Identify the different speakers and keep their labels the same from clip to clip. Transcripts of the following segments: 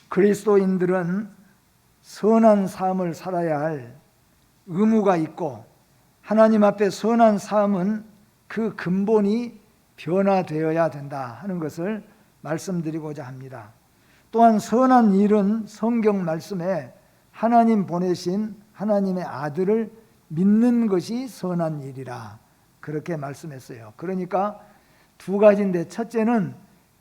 Speaker 1: 그리스도인들은 선한 삶을 살아야 할 의무가 있고, 하나님 앞에 선한 삶은 그 근본이 변화되어야 된다 하는 것을 말씀드리고자 합니다. 또한 선한 일은 성경 말씀에 하나님 보내신 하나님의 아들을 믿는 것이 선한 일이라 그렇게 말씀했어요. 그러니까 두 가지인데, 첫째는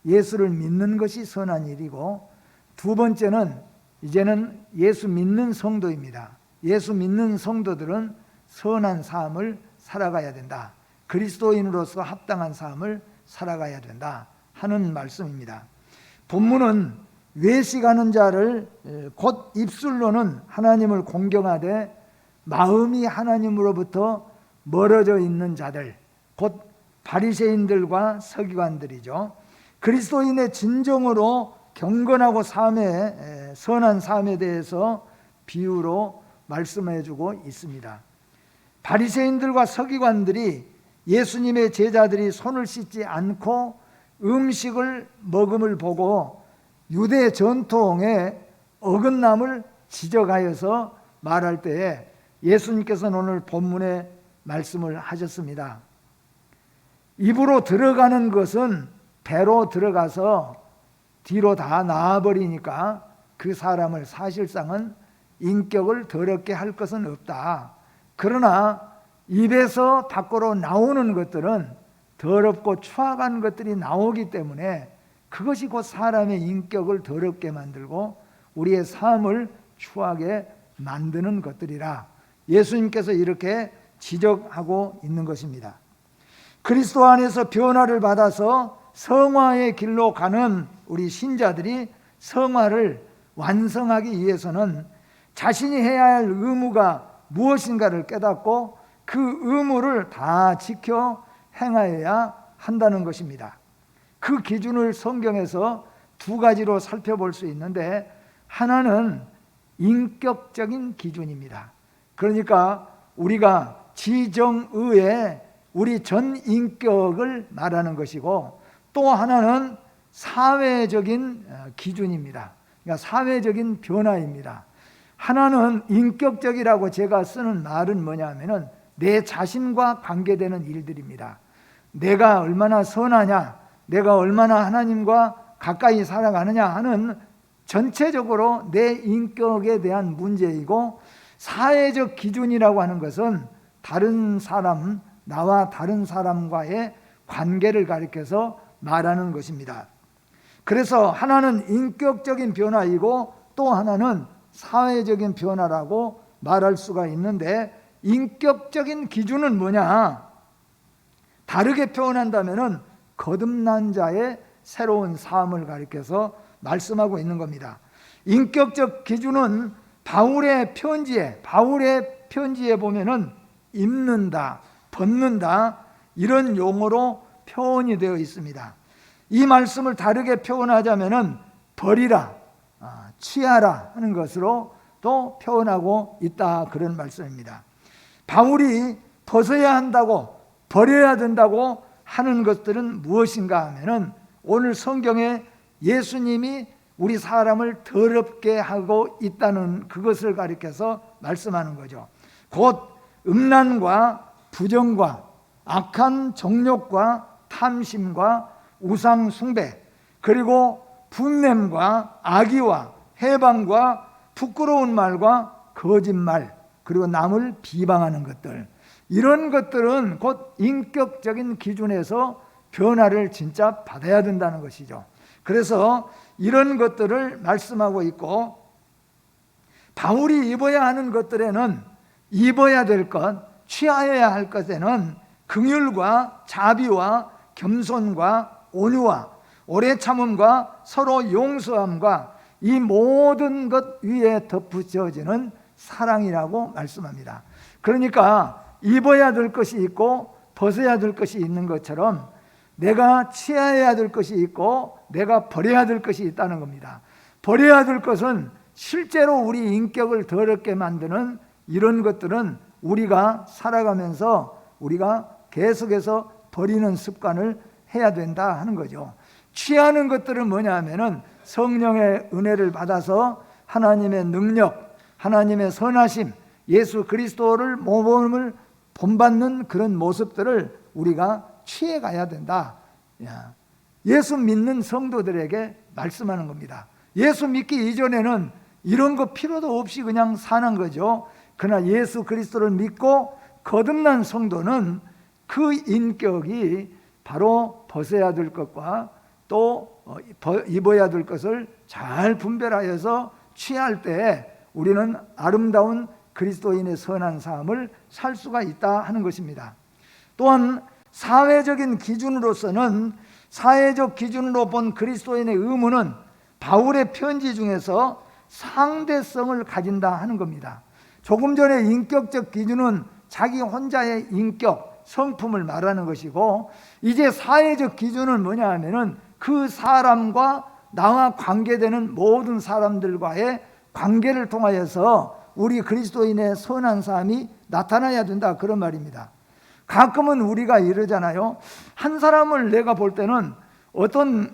Speaker 1: 예수를 믿는 것이 선한 일이고, 두 번째는 이제는 예수 믿는 성도입니다. 예수 믿는 성도들은 선한 삶을 살아가야 된다. 그리스도인으로서 합당한 삶을 살아가야 된다 하는 말씀입니다. 본문은 외식하는 자를 곧 입술로는 하나님을 공경하되 마음이 하나님으로부터 멀어져 있는 자들, 곧 바리새인들과 서기관들이죠. 그리스도인의 진정으로 경건하고 선한 삶에 대해서 비유로 말씀해 주고 있습니다. 바리새인들과 서기관들이 예수님의 제자들이 손을 씻지 않고 음식을 먹음을 보고 유대 전통의 어긋남을 지적하여서 말할 때에 예수님께서는 오늘 본문에 말씀을 하셨습니다. 입으로 들어가는 것은 배로 들어가서 뒤로 다 나와버리니까 그 사람을 사실상은 인격을 더럽게 할 것은 없다. 그러나 입에서 밖으로 나오는 것들은 더럽고 추악한 것들이 나오기 때문에 그것이 곧 사람의 인격을 더럽게 만들고 우리의 삶을 추하게 만드는 것들이라 예수님께서 이렇게 지적하고 있는 것입니다. 그리스도 안에서 변화를 받아서 성화의 길로 가는 우리 신자들이 성화를 완성하기 위해서는 자신이 해야 할 의무가 무엇인가를 깨닫고 그 의무를 다 지켜 행하여야 한다는 것입니다. 그 기준을 성경에서 두 가지로 살펴볼 수 있는데, 하나는 인격적인 기준입니다. 그러니까 우리가 지정의의 우리 전 인격을 말하는 것이고, 또 하나는 사회적인 기준입니다. 그러니까 사회적인 변화입니다. 하나는 인격적이라고 제가 쓰는 말은 뭐냐면은 내 자신과 관계되는 일들입니다. 내가 얼마나 선하냐, 내가 얼마나 하나님과 가까이 살아가느냐 하는 전체적으로 내 인격에 대한 문제이고, 사회적 기준이라고 하는 것은 다른 사람, 나와 다른 사람과의 관계를 가리켜서 말하는 것입니다. 그래서 하나는 인격적인 변화이고 또 하나는 사회적인 변화라고 말할 수가 있는데, 인격적인 기준은 뭐냐? 다르게 표현한다면은 거듭난 자의 새로운 삶을 가리켜서 말씀하고 있는 겁니다. 인격적 기준은 바울의 편지에 보면은 입는다, 벗는다 이런 용어로 표현이 되어 있습니다. 이 말씀을 다르게 표현하자면은 버리라, 취하라 하는 것으로 또 표현하고 있다 그런 말씀입니다. 바울이 벗어야 한다고, 버려야 된다고 하는 것들은 무엇인가 하면은 오늘 성경에 예수님이 우리 사람을 더럽게 하고 있다는 그것을 가리켜서 말씀하는 거죠. 곧 음란과 부정과 악한 정욕과 탐심과 우상 숭배, 그리고 분냄과 악의와 해방과 부끄러운 말과 거짓말, 그리고 남을 비방하는 것들, 이런 것들은 곧 인격적인 기준에서 변화를 진짜 받아야 된다는 것이죠. 그래서 이런 것들을 말씀하고 있고, 바울이 입어야 하는 것들에는, 입어야 될 것, 취하여야 할 것에는 긍휼과 자비와 겸손과 온유와 오래 참음과 서로 용서함과 이 모든 것 위에 덧붙여지는 사랑이라고 말씀합니다. 그러니까 입어야 될 것이 있고 벗어야 될 것이 있는 것처럼 내가 취해야 될 것이 있고 내가 버려야 될 것이 있다는 겁니다. 버려야 될 것은 실제로 우리 인격을 더럽게 만드는 이런 것들은 우리가 살아가면서 우리가 계속해서 버리는 습관을 해야 된다 하는 거죠. 취하는 것들은 뭐냐 하면은 성령의 은혜를 받아서 하나님의 능력, 하나님의 선하심, 예수 그리스도를 모범을 본받는 그런 모습들을 우리가 취해 가야 된다. 예수 믿는 성도들에게 말씀하는 겁니다. 예수 믿기 이전에는 이런 거 필요도 없이 그냥 사는 거죠. 그러나 예수 그리스도를 믿고 거듭난 성도는 그 인격이 바로 벗어야 될 것과 또 입어야 될 것을 잘 분별하여서 취할 때 우리는 아름다운 그리스도인의 선한 삶을 살 수가 있다 하는 것입니다. 또한 사회적인 기준으로서는, 사회적 기준으로 본 그리스도인의 의무는 바울의 편지 중에서 상대성을 가진다 하는 겁니다. 조금 전에 인격적 기준은 자기 혼자의 인격, 성품을 말하는 것이고, 이제 사회적 기준은 뭐냐 하면은 그 사람과 나와 관계되는 모든 사람들과의 관계를 통하여서 우리 그리스도인의 선한 삶이 나타나야 된다, 그런 말입니다. 가끔은 우리가 이러잖아요. 한 사람을 내가 볼 때는 어떤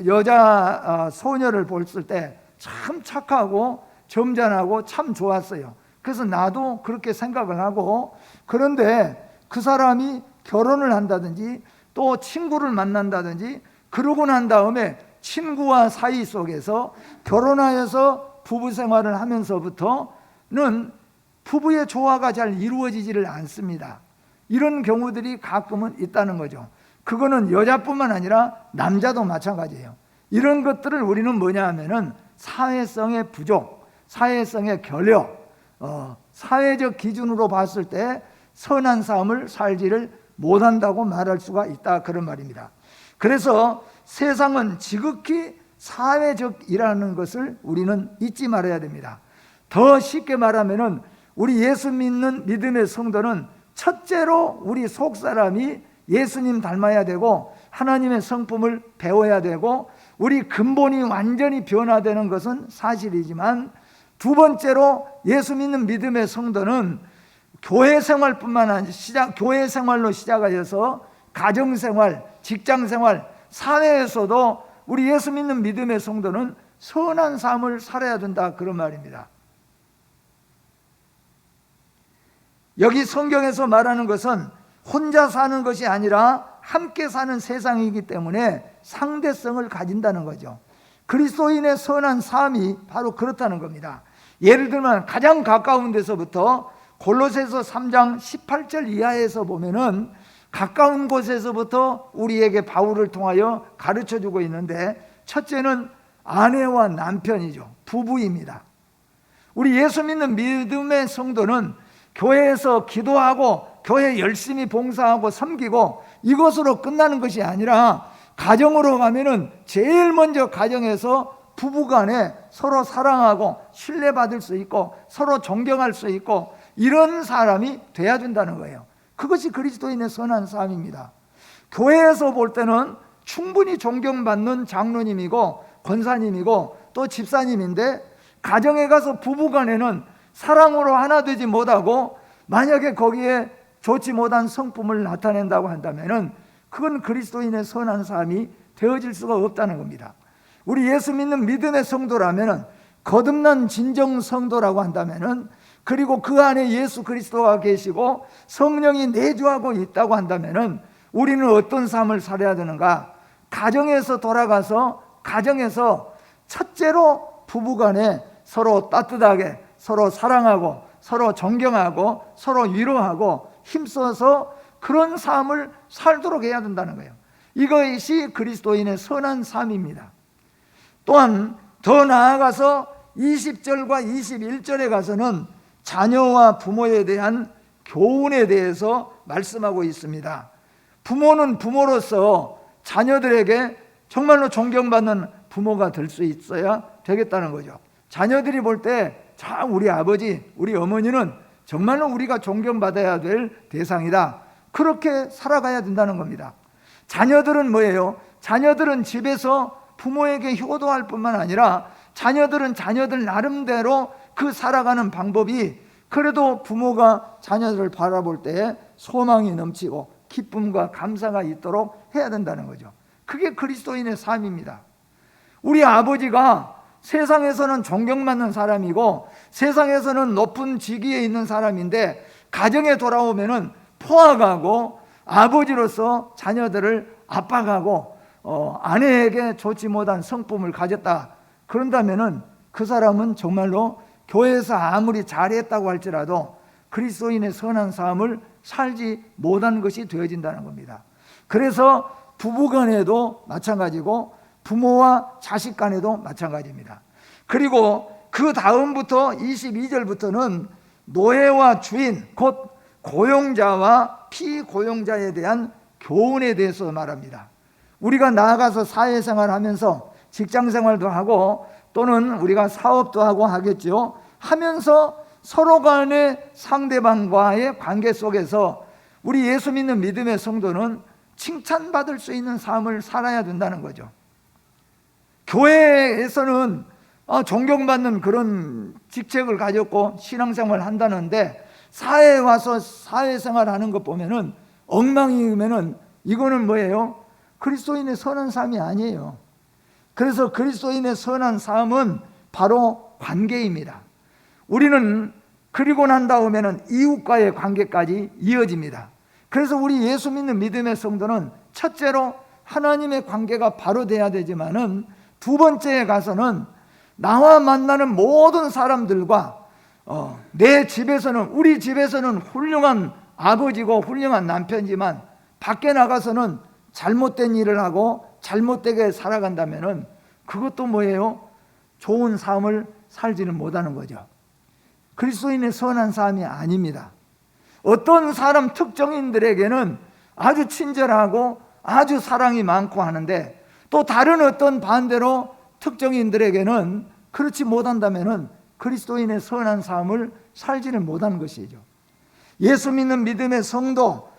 Speaker 1: 여자 소녀를 봤을 때 참 착하고 점잖하고 참 좋았어요. 그래서 나도 그렇게 생각을 하고, 그런데 그 사람이 결혼을 한다든지 또 친구를 만난다든지 그러고 난 다음에 친구와 사이 속에서 결혼하여서 부부 생활을 하면서부터는 부부의 조화가 잘 이루어지지를 않습니다. 이런 경우들이 가끔은 있다는 거죠. 그거는 여자뿐만 아니라 남자도 마찬가지예요. 이런 것들을 우리는 뭐냐 하면은 사회성의 부족, 사회성의 결여, 사회적 기준으로 봤을 때 선한 삶을 살지를 못한다고 말할 수가 있다, 그런 말입니다. 그래서 세상은 지극히 사회적이라는 것을 우리는 잊지 말아야 됩니다. 더 쉽게 말하면은 우리 예수 믿는 믿음의 성도는 첫째로 우리 속사람이 예수님 닮아야 되고 하나님의 성품을 배워야 되고 우리 근본이 완전히 변화되는 것은 사실이지만, 두 번째로 예수 믿는 믿음의 성도는 교회 생활뿐만 아니라 교회 생활로 시작하여서 가정생활, 직장생활, 사회에서도 우리 예수 믿는 믿음의 성도는 선한 삶을 살아야 된다, 그런 말입니다. 여기 성경에서 말하는 것은 혼자 사는 것이 아니라 함께 사는 세상이기 때문에 상대성을 가진다는 거죠. 그리스도인의 선한 삶이 바로 그렇다는 겁니다. 예를 들면 가장 가까운 데서부터 골로새서 3장 18절 이하에서 보면은 가까운 곳에서부터 우리에게 바울을 통하여 가르쳐주고 있는데, 첫째는 아내와 남편이죠. 부부입니다. 우리 예수 믿는 믿음의 성도는 교회에서 기도하고 교회 열심히 봉사하고 섬기고 이것으로 끝나는 것이 아니라 가정으로 가면은 제일 먼저 가정에서 부부간에 서로 사랑하고 신뢰받을 수 있고 서로 존경할 수 있고 이런 사람이 돼야 된다는 거예요. 그것이 그리스도인의 선한 삶입니다. 교회에서 볼 때는 충분히 존경받는 장로님이고 권사님이고 또 집사님인데, 가정에 가서 부부간에는 사랑으로 하나 되지 못하고 만약에 거기에 좋지 못한 성품을 나타낸다고 한다면 그건 그리스도인의 선한 삶이 되어질 수가 없다는 겁니다. 우리 예수 믿는 믿음의 성도라면, 거듭난 진정 성도라고 한다면, 그리고 그 안에 예수 그리스도가 계시고 성령이 내주하고 있다고 한다면 우리는 어떤 삶을 살아야 되는가? 가정에서 돌아가서 가정에서 첫째로 부부간에 서로 따뜻하게 서로 사랑하고 서로 존경하고 서로 위로하고 힘써서 그런 삶을 살도록 해야 된다는 거예요. 이것이 그리스도인의 선한 삶입니다. 또한 더 나아가서 20절과 21절에 가서는 자녀와 부모에 대한 교훈에 대해서 말씀하고 있습니다. 부모는 부모로서 자녀들에게 정말로 존경받는 부모가 될 수 있어야 되겠다는 거죠. 자녀들이 볼 때 우리 아버지, 우리 어머니는 정말로 우리가 존경받아야 될 대상이다, 그렇게 살아가야 된다는 겁니다. 자녀들은 뭐예요? 자녀들은 집에서 부모에게 효도할 뿐만 아니라 자녀들은 자녀들 나름대로 그 살아가는 방법이 그래도 부모가 자녀들을 바라볼 때 소망이 넘치고 기쁨과 감사가 있도록 해야 된다는 거죠. 그게 그리스도인의 삶입니다. 우리 아버지가 세상에서는 존경받는 사람이고 세상에서는 높은 직위에 있는 사람인데 가정에 돌아오면은 포악하고 아버지로서 자녀들을 압박하고 아내에게 좋지 못한 성품을 가졌다. 그런다면은 그 사람은 정말로 교회에서 아무리 잘했다고 할지라도 그리스도인의 선한 삶을 살지 못한 것이 되어진다는 겁니다. 그래서 부부간에도 마찬가지고 부모와 자식 간에도 마찬가지입니다. 그리고 그 다음부터 22절부터는 노예와 주인, 곧 고용자와 피고용자에 대한 교훈에 대해서 말합니다. 우리가 나아가서 사회생활하면서 직장생활도 하고 또는 우리가 사업도 하고 하겠죠. 하면서 서로 간의 상대방과의 관계 속에서 우리 예수 믿는 믿음의 성도는 칭찬받을 수 있는 삶을 살아야 된다는 거죠. 교회에서는 존경받는 그런 직책을 가졌고 신앙생활을 한다는데 사회에 와서 사회생활하는 것 보면은 엉망이면은 이거는 뭐예요? 그리스도인의 선한 삶이 아니에요. 그래서 그리스도인의 선한 삶은 바로 관계입니다. 우리는 그리고 난 다음에는 이웃과의 관계까지 이어집니다. 그래서 우리 예수 믿는 믿음의 성도는 첫째로 하나님의 관계가 바로 돼야 되지만은 두 번째에 가서는 나와 만나는 모든 사람들과 내 집에서는 우리 집에서는 훌륭한 아버지고 훌륭한 남편이지만 밖에 나가서는 잘못된 일을 하고 잘못되게 살아간다면은 그것도 뭐예요? 좋은 삶을 살지는 못하는 거죠. 그리스도인의 선한 삶이 아닙니다. 어떤 사람 특정인들에게는 아주 친절하고 아주 사랑이 많고 하는데 또 다른 어떤 반대로 특정인들에게는 그렇지 못한다면은 그리스도인의 선한 삶을 살지는 못하는 것이죠. 예수 믿는 믿음의 성도,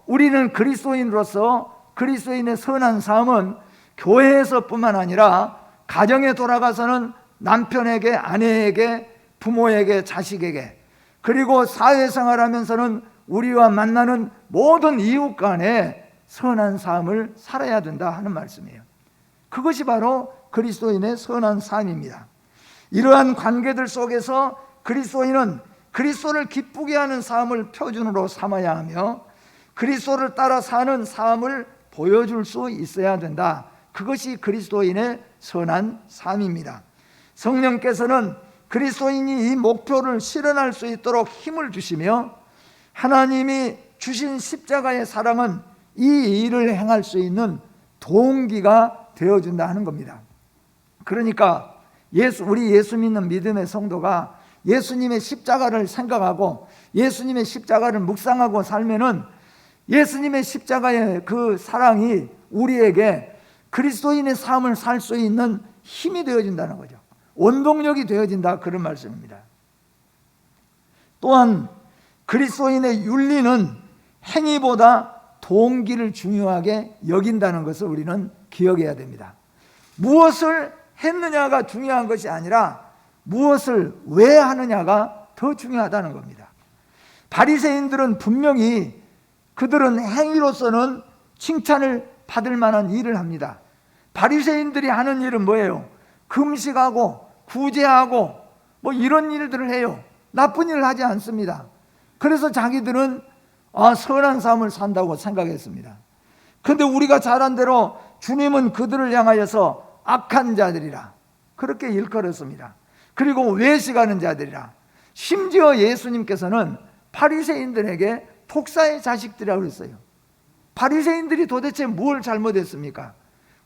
Speaker 1: 우리는 그리스도인으로서 그리스도인의 선한 삶은 교회에서뿐만 아니라 가정에 돌아가서는 남편에게, 아내에게, 부모에게, 자식에게, 그리고 사회생활하면서는 우리와 만나는 모든 이웃 간에 선한 삶을 살아야 된다 하는 말씀이에요. 그것이 바로 그리스도인의 선한 삶입니다. 이러한 관계들 속에서 그리스도인은 그리스도를 기쁘게 하는 삶을 표준으로 삼아야 하며 그리스도를 따라 사는 삶을 보여줄 수 있어야 된다. 그것이 그리스도인의 선한 삶입니다. 성령께서는 그리스도인이 이 목표를 실현할 수 있도록 힘을 주시며 하나님이 주신 십자가의 사랑은 이 일을 행할 수 있는 동기가 되어준다 하는 겁니다. 그러니까 우리 예수 믿는 믿음의 성도가 예수님의 십자가를 생각하고 예수님의 십자가를 묵상하고 살면은 예수님의 십자가의 그 사랑이 우리에게 그리스도인의 삶을 살 수 있는 힘이 되어진다는 거죠. 원동력이 되어진다, 그런 말씀입니다. 또한 그리스도인의 윤리는 행위보다 동기를 중요하게 여긴다는 것을 우리는 기억해야 됩니다. 무엇을 했느냐가 중요한 것이 아니라 무엇을 왜 하느냐가 더 중요하다는 겁니다. 바리새인들은 분명히 그들은 행위로서는 칭찬을 받을 만한 일을 합니다. 바리새인들이 하는 일은 뭐예요? 금식하고 구제하고 뭐 이런 일들을 해요. 나쁜 일을 하지 않습니다. 그래서 자기들은 선한 삶을 산다고 생각했습니다. 그런데 우리가 잘 안 대로 주님은 그들을 향하여서 악한 자들이라 그렇게 일컬었습니다. 그리고 외식하는 자들이라. 심지어 예수님께서는 바리새인들에게 독사의 자식들이라고 그랬어요. 바리새인들이 도대체 뭘 잘못했습니까?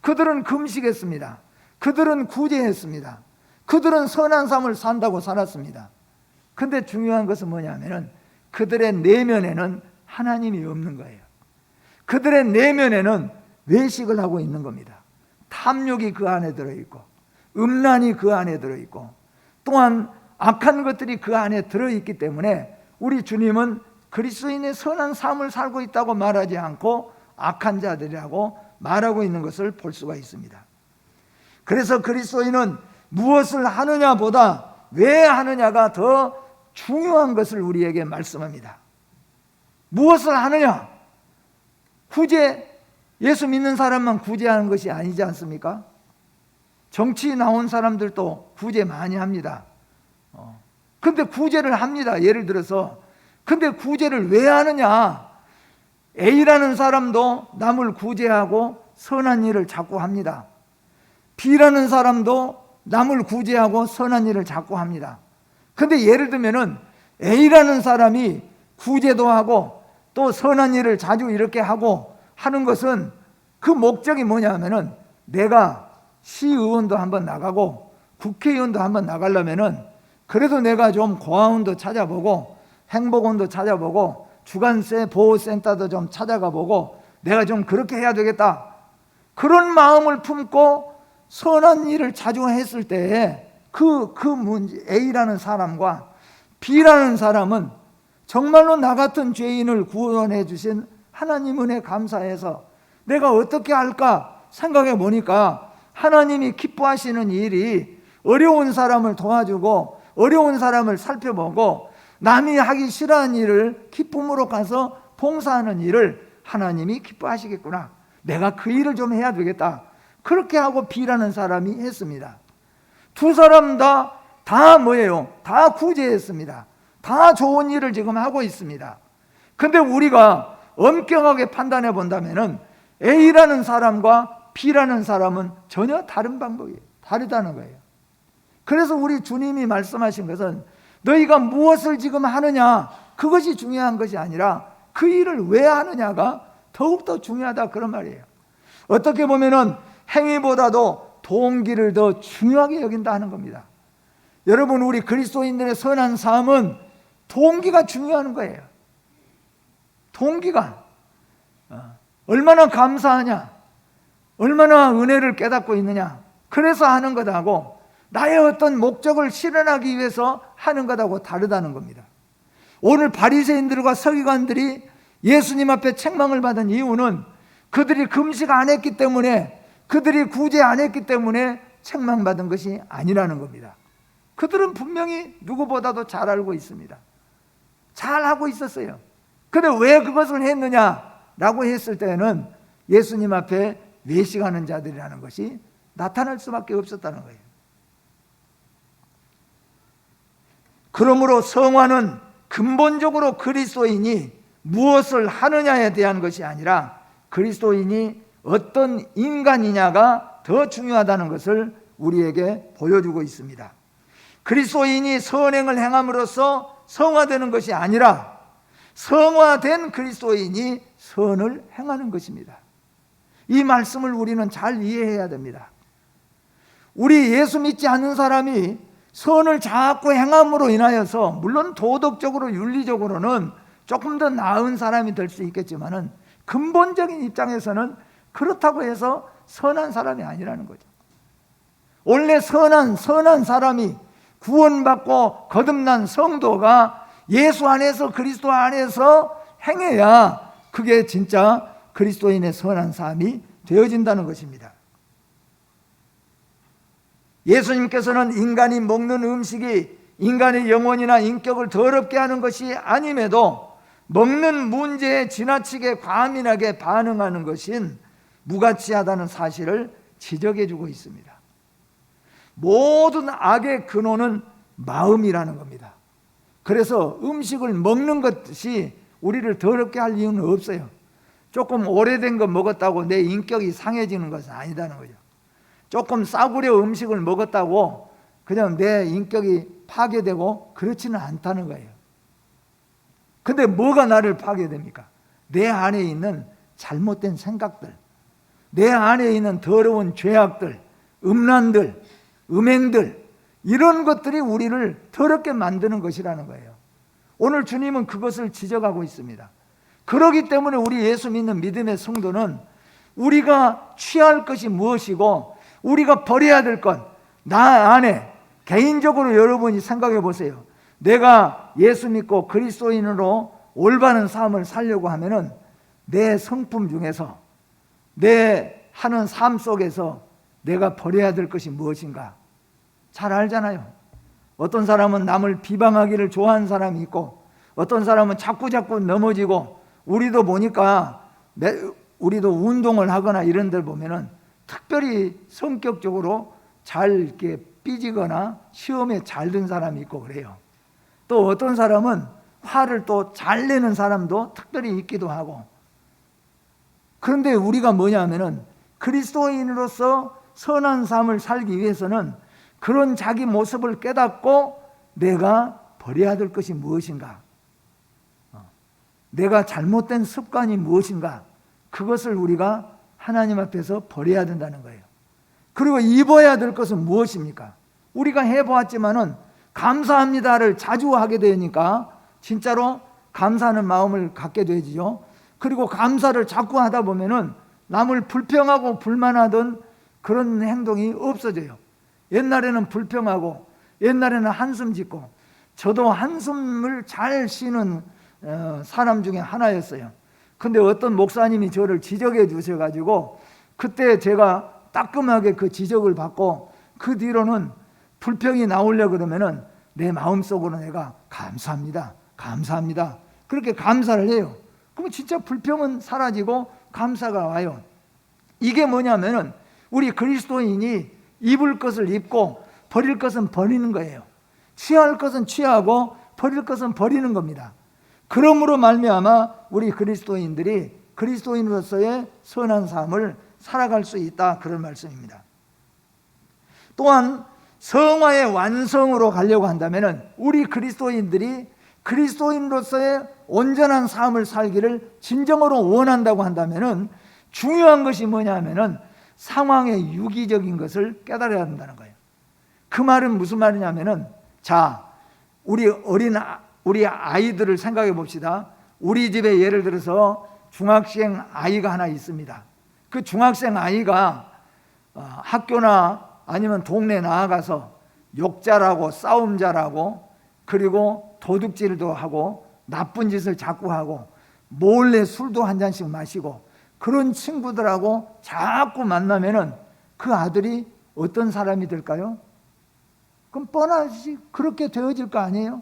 Speaker 1: 그들은 금식했습니다. 그들은 구제했습니다. 그들은 선한 삶을 산다고 살았습니다. 그런데 중요한 것은 뭐냐면은 그들의 내면에는 하나님이 없는 거예요. 그들의 내면에는 외식을 하고 있는 겁니다. 탐욕이 그 안에 들어있고 음란이 그 안에 들어있고 또한 악한 것들이 그 안에 들어있기 때문에 우리 주님은 그리스도인의 선한 삶을 살고 있다고 말하지 않고 악한 자들이라고 말하고 있는 것을 볼 수가 있습니다. 그래서 그리스도인은 무엇을 하느냐보다 왜 하느냐가 더 중요한 것을 우리에게 말씀합니다. 무엇을 하느냐? 구제, 예수 믿는 사람만 구제하는 것이 아니지 않습니까? 정치 나온 사람들도 구제 많이 합니다. 근데 구제를 합니다. 예를 들어서. 근데 구제를 왜 하느냐? A라는 사람도 남을 구제하고 선한 일을 자꾸 합니다. B라는 사람도 남을 구제하고 선한 일을 자꾸 합니다. 근데 예를 들면은 A라는 사람이 구제도 하고 또 선한 일을 자주 이렇게 하고 하는 것은 그 목적이 뭐냐면은 내가 시의원도 한번 나가고 국회의원도 한번 나가려면은 그래도 내가 좀 고아원도 찾아보고 행복원도 찾아보고 주간세 보호센터도 좀 찾아가 보고 내가 좀 그렇게 해야 되겠다. 그런 마음을 품고 선한 일을 자주 했을 때에 그 문제, A라는 사람과 B라는 사람은 정말로 나 같은 죄인을 구원해 주신 하나님 은혜 감사해서 내가 어떻게 할까 생각해 보니까 하나님이 기뻐하시는 일이 어려운 사람을 도와주고 어려운 사람을 살펴보고 남이 하기 싫어하는 일을 기쁨으로 가서 봉사하는 일을 하나님이 기뻐하시겠구나. 내가 그 일을 좀 해야 되겠다. 그렇게 하고 B라는 사람이 했습니다. 두 사람 다 뭐예요? 다 구제했습니다. 다 좋은 일을 지금 하고 있습니다. 근데 우리가 엄격하게 판단해 본다면은 A라는 사람과 B라는 사람은 전혀 다른 방법이에요. 다르다는 거예요. 그래서 우리 주님이 말씀하신 것은 너희가 무엇을 지금 하느냐, 그것이 중요한 것이 아니라 그 일을 왜 하느냐가 더욱더 중요하다, 그런 말이에요. 어떻게 보면은 행위보다도 동기를 더 중요하게 여긴다 하는 겁니다. 여러분, 우리 그리스도인들의 선한 삶은 동기가 중요한 거예요. 동기가 얼마나 감사하냐, 얼마나 은혜를 깨닫고 있느냐, 그래서 하는 것하고 나의 어떤 목적을 실현하기 위해서 하는 것하고 다르다는 겁니다. 오늘 바리새인들과 서기관들이 예수님 앞에 책망을 받은 이유는 그들이 금식 안 했기 때문에, 그들이 구제 안 했기 때문에 책망받은 것이 아니라는 겁니다. 그들은 분명히 누구보다도 잘 알고 있습니다. 잘 하고 있었어요. 그런데 왜 그것을 했느냐라고 했을 때는 예수님 앞에 외식하는 자들이라는 것이 나타날 수밖에 없었다는 거예요. 그러므로 성화는 근본적으로 그리스도인이 무엇을 하느냐에 대한 것이 아니라 그리스도인이 어떤 인간이냐가 더 중요하다는 것을 우리에게 보여주고 있습니다. 그리스도인이 선행을 행함으로써 성화되는 것이 아니라 성화된 그리스도인이 선을 행하는 것입니다. 이 말씀을 우리는 잘 이해해야 됩니다. 우리 예수 믿지 않는 사람이 선을 자꾸 행함으로 인하여서 물론 도덕적으로 윤리적으로는 조금 더 나은 사람이 될 수 있겠지만은 근본적인 입장에서는 그렇다고 해서 선한 사람이 아니라는 거죠. 원래 선한 사람이 구원받고 거듭난 성도가 예수 안에서 그리스도 안에서 행해야 그게 진짜 그리스도인의 선한 삶이 되어진다는 것입니다. 예수님께서는 인간이 먹는 음식이 인간의 영혼이나 인격을 더럽게 하는 것이 아님에도 먹는 문제에 지나치게 과민하게 반응하는 것인 무가치하다는 사실을 지적해 주고 있습니다. 모든 악의 근원은 마음이라는 겁니다. 그래서 음식을 먹는 것이 우리를 더럽게 할 이유는 없어요. 조금 오래된 거 먹었다고 내 인격이 상해지는 것은 아니다는 거죠. 조금 싸구려 음식을 먹었다고 그냥 내 인격이 파괴되고 그렇지는 않다는 거예요. 근데 뭐가 나를 파괴됩니까? 내 안에 있는 잘못된 생각들, 내 안에 있는 더러운 죄악들, 음란들, 음행들, 이런 것들이 우리를 더럽게 만드는 것이라는 거예요. 오늘 주님은 그것을 지적하고 있습니다. 그렇기 때문에 우리 예수 믿는 믿음의 성도는 우리가 취할 것이 무엇이고 우리가 버려야 될 것, 나 안에 개인적으로 여러분이 생각해 보세요. 내가 예수 믿고 그리스도인으로 올바른 삶을 살려고 하면은 내 성품 중에서, 내 하는 삶 속에서 내가 버려야 될 것이 무엇인가? 잘 알잖아요. 어떤 사람은 남을 비방하기를 좋아하는 사람이 있고, 어떤 사람은 자꾸 넘어지고, 우리도 보니까 우리도 운동을 하거나 이런 데 보면은 특별히 성격적으로 잘 이렇게 삐지거나 시험에 잘 든 사람이 있고 그래요. 또 어떤 사람은 화를 또 잘 내는 사람도 특별히 있기도 하고. 그런데 우리가 뭐냐면은 그리스도인으로서 선한 삶을 살기 위해서는 그런 자기 모습을 깨닫고 내가 버려야 될 것이 무엇인가, 내가 잘못된 습관이 무엇인가, 그것을 우리가 하나님 앞에서 버려야 된다는 거예요. 그리고 입어야 될 것은 무엇입니까? 우리가 해보았지만은 감사합니다를 자주 하게 되니까 진짜로 감사하는 마음을 갖게 되지요. 그리고 감사를 자꾸 하다 보면은 남을 불평하고 불만하던 그런 행동이 없어져요. 옛날에는 불평하고, 옛날에는 한숨 짓고, 저도 한숨을 잘 쉬는 사람 중에 하나였어요. 근데 어떤 목사님이 저를 지적해 주셔가지고 그때 제가 따끔하게 그 지적을 받고 그 뒤로는 불평이 나오려 그러면은 내 마음속으로 내가 감사합니다, 감사합니다, 그렇게 감사를 해요. 그럼 진짜 불평은 사라지고 감사가 와요. 이게 뭐냐면은 우리 그리스도인이 입을 것을 입고 버릴 것은 버리는 거예요. 취할 것은 취하고 버릴 것은 버리는 겁니다. 그러므로 말미암아 우리 그리스도인들이 그리스도인으로서의 선한 삶을 살아갈 수 있다, 그런 말씀입니다. 또한 성화의 완성으로 가려고 한다면 우리 그리스도인들이 그리스도인으로서의 온전한 삶을 살기를 진정으로 원한다고 한다면 중요한 것이 뭐냐면은 상황의 유기적인 것을 깨달아야 한다는 거예요. 그 말은 무슨 말이냐면은, 자, 우리 아이들을 생각해 봅시다. 우리 집에 예를 들어서 중학생 아이가 하나 있습니다. 그 중학생 아이가 학교나 아니면 동네 나아가서 욕잘하고 싸움 잘하고 그리고 도둑질도 하고 나쁜 짓을 자꾸 하고 몰래 술도 한 잔씩 마시고 그런 친구들하고 자꾸 만나면은 그 아들이 어떤 사람이 될까요? 그럼 뻔하지 그렇게 되어질 거 아니에요?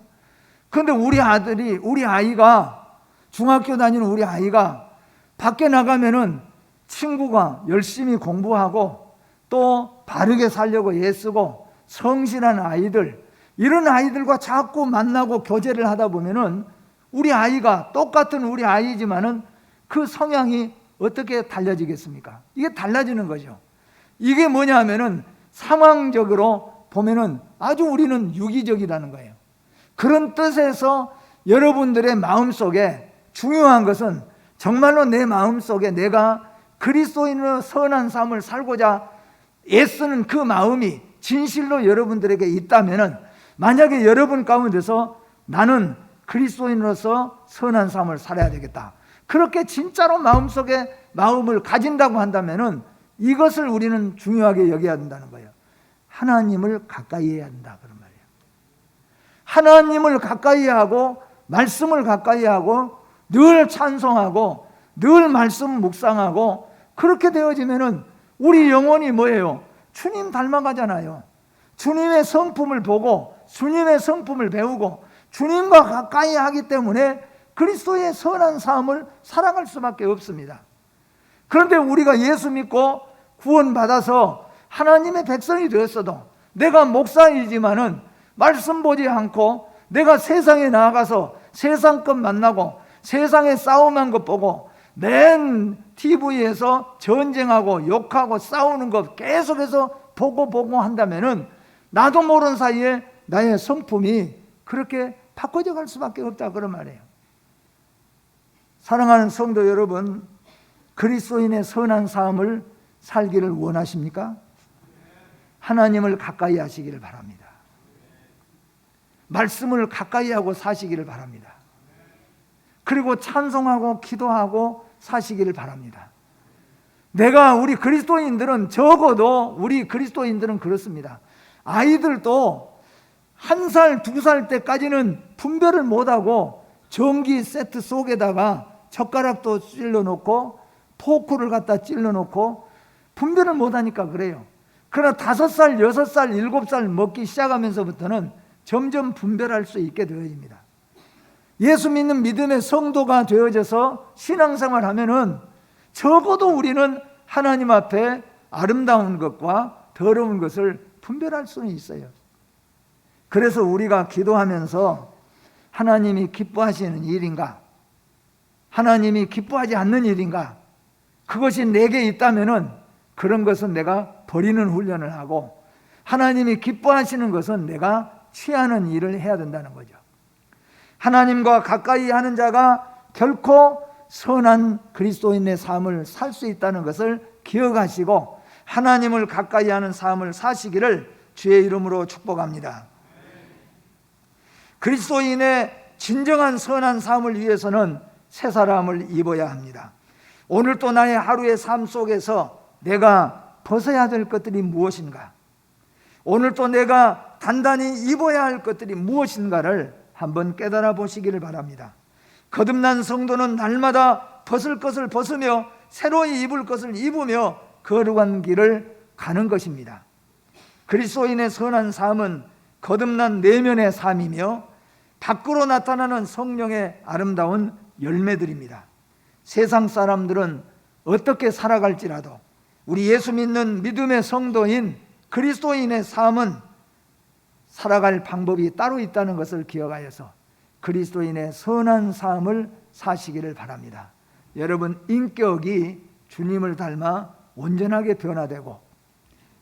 Speaker 1: 그런데 우리 아이가 중학교 다니는 우리 아이가 밖에 나가면은 친구가 열심히 공부하고 또 바르게 살려고 애쓰고 성실한 아이들, 이런 아이들과 자꾸 만나고 교제를 하다 보면은 우리 아이가 똑같은 우리 아이지만은 그 성향이 어떻게 달라지겠습니까? 이게 달라지는 거죠. 이게 뭐냐 하면은 상황적으로 보면은 아주 우리는 유기적이라는 거예요. 그런 뜻에서 여러분들의 마음속에 중요한 것은 정말로 내 마음속에 내가 그리스도인으로 선한 삶을 살고자 애쓰는 그 마음이 진실로 여러분들에게 있다면은, 만약에 여러분 가운데서 나는 그리스도인으로서 선한 삶을 살아야 되겠다, 그렇게 진짜로 마음속에 마음을 가진다고 한다면은 이것을 우리는 중요하게 여겨야 된다는 거예요. 하나님을 가까이 해야 한다, 그런 말이에요. 하나님을 가까이 하고 말씀을 가까이 하고 늘 찬송하고 늘 말씀 묵상하고 그렇게 되어지면은 우리 영혼이 뭐예요? 주님 닮아가잖아요. 주님의 성품을 보고 주님의 성품을 배우고 주님과 가까이 하기 때문에 그리스도의 선한 삶을 살아갈 수밖에 없습니다. 그런데 우리가 예수 믿고 구원받아서 하나님의 백성이 되었어도 내가 목사이지만은 말씀 보지 않고 내가 세상에 나아가서 세상 것 만나고 세상에 싸움한 것 보고 맨 TV에서 전쟁하고 욕하고 싸우는 것 계속해서 보고 한다면은 나도 모르는 사이에 나의 성품이 그렇게 바꿔져 갈 수밖에 없다, 그런 말이에요. 사랑하는 성도 여러분, 그리스도인의 선한 삶을 살기를 원하십니까? 하나님을 가까이 하시기를 바랍니다. 말씀을 가까이 하고 사시기를 바랍니다. 그리고 찬송하고 기도하고 사시기를 바랍니다. 우리 그리스도인들은, 적어도 우리 그리스도인들은 그렇습니다. 아이들도 1살, 2살 때까지는 분별을 못하고 전기 세트 속에다가 젓가락도 찔러놓고 포크를 갖다 찔러놓고 분별을 못하니까 그래요. 그러나 5살, 6살, 7살 먹기 시작하면서부터는 점점 분별할 수 있게 되어집니다. 예수 믿는 믿음의 성도가 되어져서 신앙생활 하면은 적어도 우리는 하나님 앞에 아름다운 것과 더러운 것을 분별할 수는 있어요. 그래서 우리가 기도하면서 하나님이 기뻐하시는 일인가, 하나님이 기뻐하지 않는 일인가, 그것이 내게 있다면은 그런 것은 내가 버리는 훈련을 하고, 하나님이 기뻐하시는 것은 내가 취하는 일을 해야 된다는 거죠. 하나님과 가까이 하는 자가 결코 선한 그리스도인의 삶을 살 수 있다는 것을 기억하시고 하나님을 가까이 하는 삶을 사시기를 주의 이름으로 축복합니다. 그리스도인의 진정한 선한 삶을 위해서는 새 사람을 입어야 합니다. 오늘 또 나의 하루의 삶 속에서 내가 벗어야 될 것들이 무엇인가, 오늘 또 내가 단단히 입어야 할 것들이 무엇인가를 한번 깨달아 보시기를 바랍니다. 거듭난 성도는 날마다 벗을 것을 벗으며 새로이 입을 것을 입으며 거룩한 길을 가는 것입니다. 그리스도인의 선한 삶은 거듭난 내면의 삶이며 밖으로 나타나는 성령의 아름다운 열매들입니다. 세상 사람들은 어떻게 살아갈지라도 우리 예수 믿는 믿음의 성도인 그리스도인의 삶은 살아갈 방법이 따로 있다는 것을 기억하여서 그리스도인의 선한 삶을 사시기를 바랍니다. 여러분, 인격이 주님을 닮아 온전하게 변화되고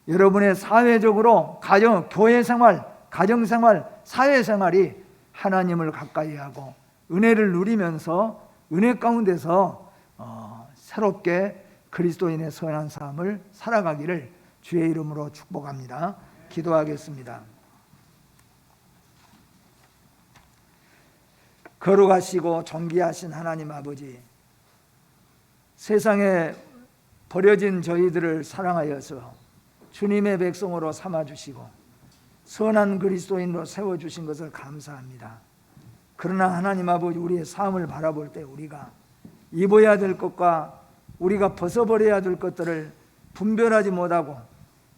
Speaker 1: 여러분의 사회적으로 교회 생활, 가정 생활, 사회 생활이 하나님을 가까이 하고 은혜를 누리면서 은혜 가운데서 새롭게 그리스도인의 선한 삶을 살아가기를 주의 이름으로 축복합니다. 기도하겠습니다. 거룩하시고 존귀하신 하나님 아버지, 세상에 버려진 저희들을 사랑하여서 주님의 백성으로 삼아주시고 선한 그리스도인으로 세워주신 것을 감사합니다. 그러나 하나님 아버지, 우리의 삶을 바라볼 때 우리가 입어야 될 것과 우리가 벗어버려야 될 것들을 분별하지 못하고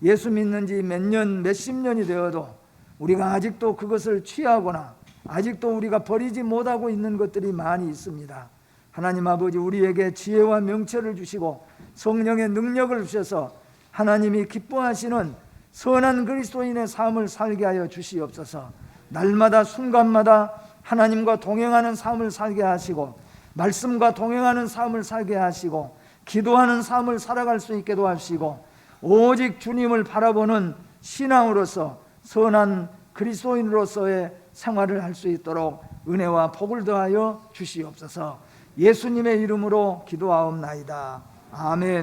Speaker 1: 예수 믿는 지 몇 년, 몇십 년이 되어도 우리가 아직도 그것을 취하거나 아직도 우리가 버리지 못하고 있는 것들이 많이 있습니다. 하나님 아버지, 우리에게 지혜와 명철을 주시고 성령의 능력을 주셔서 하나님이 기뻐하시는 선한 그리스도인의 삶을 살게 하여 주시옵소서. 날마다 순간마다 하나님과 동행하는 삶을 살게 하시고 말씀과 동행하는 삶을 살게 하시고 기도하는 삶을 살아갈 수 있게 도와주시고 오직 주님을 바라보는 신앙으로서 선한 그리스도인으로서의 생활을 할 수 있도록 은혜와 복을 더하여 주시옵소서. 예수님의 이름으로 기도하옵나이다. 아멘.